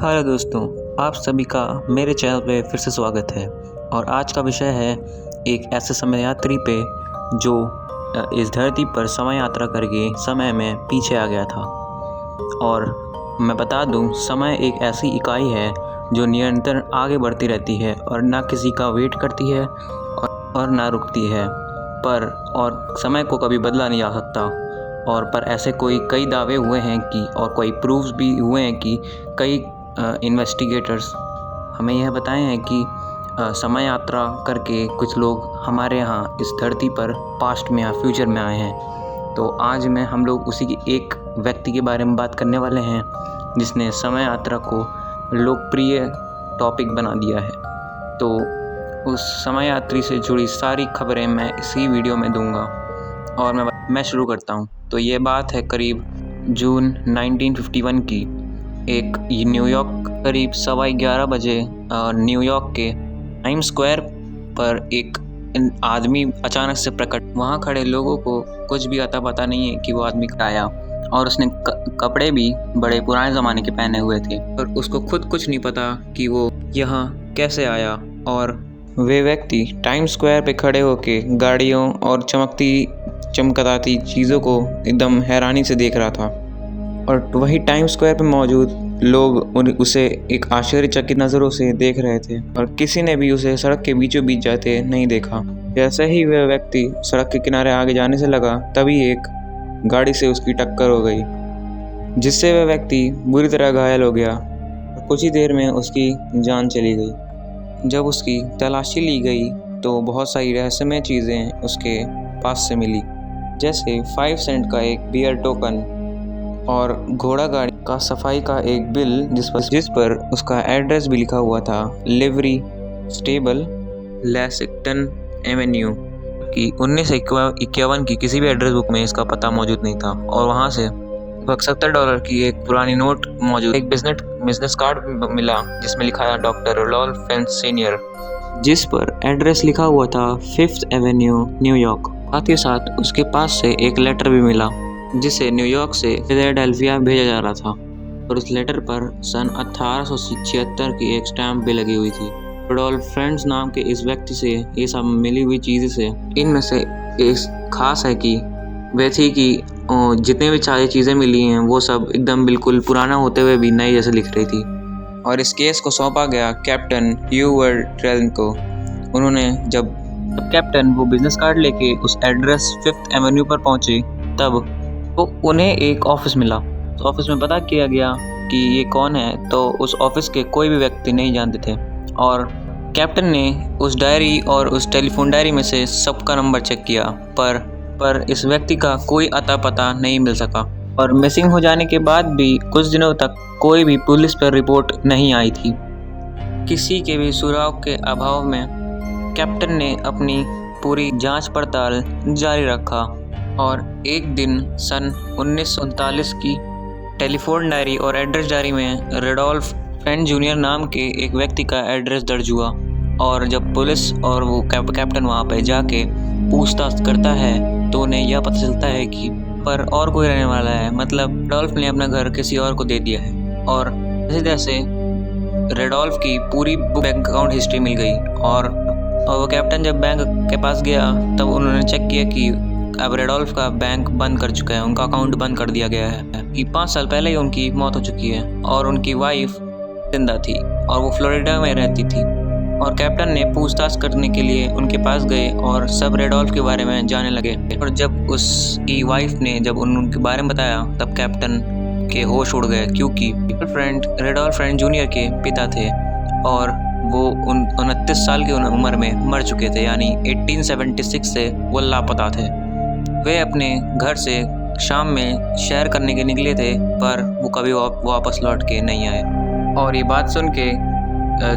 Hello दोस्तों, आप सभी का मेरे चैनल पे फिर से स्वागत है। और आज का विषय है एक ऐसे समय यात्री पे जो इस धरती पर समय यात्रा करके समय में पीछे आ गया था। और मैं बता दूं, समय एक ऐसी इकाई है जो निरंतर आगे बढ़ती रहती है और ना किसी का वेट करती है और ना रुकती है। और समय को कभी बदला नहीं जा सकता। पर ऐसे कई दावे हुए हैं कि और कोई प्रूफ्स भी हुए हैं कि कई इन्वेस्टिगेटर्स हमें यह बताए हैं कि समय यात्रा करके कुछ लोग हमारे यहाँ इस धरती पर पास्ट में या फ्यूचर में आए हैं। तो आज हम लोग उसी की एक व्यक्ति के बारे में बात करने वाले हैं जिसने समय यात्रा को लोकप्रिय टॉपिक बना दिया है। तो उस समय यात्री से जुड़ी सारी खबरें मैं इसी वीडियो में दूंगा और मैं शुरू करता हूँ। तो ये बात है करीब जून 1951 की। एक न्यूयॉर्क करीब 11:15 बजे न्यूयॉर्क के टाइम स्क्वायर पर एक आदमी अचानक से प्रकट। वहाँ खड़े लोगों को कुछ भी अता पता नहीं है कि वो आदमी आया, और उसने कपड़े भी बड़े पुराने ज़माने के पहने हुए थे और उसको खुद कुछ नहीं पता कि वो यहाँ कैसे आया। और वे व्यक्ति टाइम स्क्वायर पे खड़े होके गाड़ियों और चमकदाती चीज़ों को एकदम हैरानी से देख रहा था। और वही टाइम स्क्वायर पे मौजूद लोग उसे एक आश्चर्यचकित नज़रों से देख रहे थे और किसी ने भी उसे सड़क के बीचों बीच जाते नहीं देखा। जैसे ही वह व्यक्ति सड़क के किनारे आगे जाने से लगा, तभी एक गाड़ी से उसकी टक्कर हो गई, जिससे वह व्यक्ति बुरी तरह घायल हो गया। कुछ ही देर में उसकी जान चली गई। जब उसकी तलाशी ली गई तो बहुत सारी रहस्यमय चीज़ें उसके पास से मिली, जैसे 5 सेंट का एक बियर टोकन और घोड़ा गाड़ी का सफाई का एक बिल जिस पर उसका एड्रेस भी लिखा हुआ था, लिवरी स्टेबल, लेक्सिंगटन एवेन्यू की। 1951 की किसी भी एड्रेस बुक में इसका पता मौजूद नहीं था। और वहाँ से $70 की एक पुरानी नोट मौजूद, एक बिजनेस कार्ड मिला जिसमें लिखा था डॉक्टर रोडोल्फ फ्रेंच सीनियर, जिस पर एड्रेस लिखा हुआ था 5th एवेन्यू न्यूयॉर्क। साथ ही साथ उसके पास से एक लेटर भी मिला जिसे न्यूयॉर्क से फिलाडेल्फिया भेजा जा रहा था, और उस लेटर पर सन 1876 की एक स्टैम्प भी लगी हुई थी। रोडोल्फ फ्रेंच नाम के इस व्यक्ति से ये सब मिली हुई चीज़ें से इनमें से एक खास है कि वे थी कि जितने भी सारी चीज़ें मिली हैं वो सब एकदम बिल्कुल पुराना होते हुए भी नई जैसे लिख रही थी। और इस केस को सौंपा गया कैप्टन ह्यूवर्ड ट्रेलन को। उन्होंने जब कैप्टन वो बिजनेस कार्ड लेके उस एड्रेस 5th एवेन्यू पर पहुंचे, तब तो उन्हें एक ऑफिस मिला। तो ऑफिस में पता किया गया कि ये कौन है, तो उस ऑफिस के कोई भी व्यक्ति नहीं जानते थे। और कैप्टन ने उस डायरी और उस टेलीफोन डायरी में से सबका नंबर चेक किया, पर इस व्यक्ति का कोई अता पता नहीं मिल सका। और मिसिंग हो जाने के बाद भी कुछ दिनों तक कोई भी पुलिस पर रिपोर्ट नहीं आई थी। किसी के भी सुराग के अभाव में कैप्टन ने अपनी पूरी जांच पड़ताल जारी रखा। और एक दिन सन 1939 की टेलीफोन डायरी और एड्रेस डायरी में रोडोल्फ फ्रेंच जूनियर नाम के एक व्यक्ति का एड्रेस दर्ज हुआ। और जब पुलिस और वो कैप्टन वहाँ पे जाके पूछताछ करता है तो उन्हें यह पता चलता है कि पर और कोई रहने वाला है, मतलब रोडोल्फ ने अपना घर किसी और को दे दिया है। और जैसे जैसे रोडोल्फ की पूरी बैंक अकाउंट हिस्ट्री मिल गई। और वो कैप्टन जब बैंक के पास गया तब उन्होंने चेक किया कि अब रोडोल्फ का बैंक बंद कर चुका है, उनका अकाउंट बंद कर दिया गया है कि 5 साल पहले ही उनकी मौत हो चुकी है और उनकी वाइफ जिंदा थी और वो फ्लोरिडा में रहती थी। और कैप्टन ने पूछताछ करने के लिए उनके पास गए और सब रोडोल्फ के बारे में जानने लगे। और जब उसकी वाइफ ने जब उनके बारे में बताया तब कैप्टन के होश उड़ गए, क्योंकि रोडोल्फ फ्रेंच जूनियर के पिता थे और वो 29 साल की उम्र में मर चुके थे, यानी 1876 से वो लापता थे। वे अपने घर से शाम में सैर करने के निकले थे, पर वो कभी वापस लौट के नहीं आए। और ये बात सुन के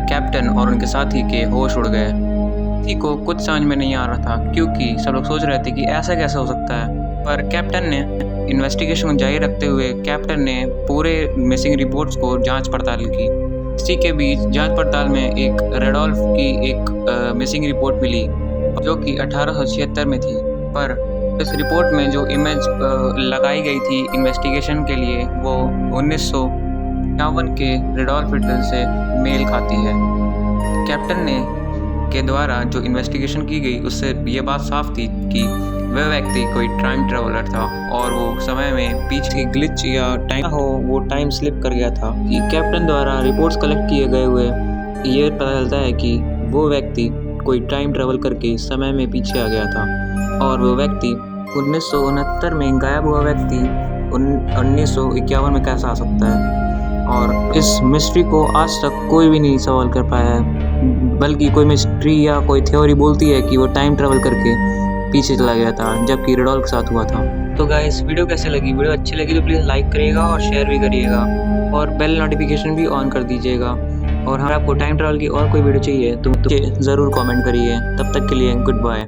कैप्टन और उनके साथी के होश उड़ गए। किसी को कुछ समझ में नहीं आ रहा था, क्योंकि सब लोग सोच रहे थे कि ऐसा कैसे हो सकता है। पर कैप्टन ने इन्वेस्टिगेशन जारी रखते हुए कैप्टन ने पूरे मिसिंग रिपोर्ट्स को जांच पड़ताल की। इसी के बीच जांच पड़ताल में एक रोडोल्फ की एक मिसिंग रिपोर्ट मिली जो कि 1876 में थी। पर इस रिपोर्ट में जो इमेज लगाई गई थी इन्वेस्टिगेशन के लिए वो 51 के रेडोल्फ हिटलर से मेल खाती है। कैप्टन ने के द्वारा जो इन्वेस्टिगेशन की गई उससे ये बात साफ थी कि वह व्यक्ति कोई टाइम ट्रेवलर था और वो समय में पीछे ग्लिच या टाइम हो वो टाइम स्लिप कर गया था। कि कैप्टन द्वारा रिपोर्ट्स कलेक्ट किए गए हुए ये पता चलता है कि वो व्यक्ति कोई टाइम ट्रेवल करके समय में पीछे आ गया था और वो व्यक्ति 1969 में गायब हुआ व्यक्ति 1951 में कैसा आ सकता है। और इस मिस्ट्री को आज तक कोई भी नहीं सॉल्व कर पाया है, बल्कि कोई मिस्ट्री या कोई थ्योरी बोलती है कि वो टाइम ट्रेवल करके पीछे चला गया था जबकि रेडोल्फ के साथ हुआ था। तो गाइस वीडियो कैसे लगी? वीडियो अच्छी लगी तो प्लीज़ लाइक करिएगा और शेयर भी करिएगा और बेल नोटिफिकेशन भी ऑन कर दीजिएगा। और अगर आपको टाइम ट्रेवल की और कोई वीडियो चाहिए तो ज़रूर कमेंट करिए। तब तक के लिए गुड बाय।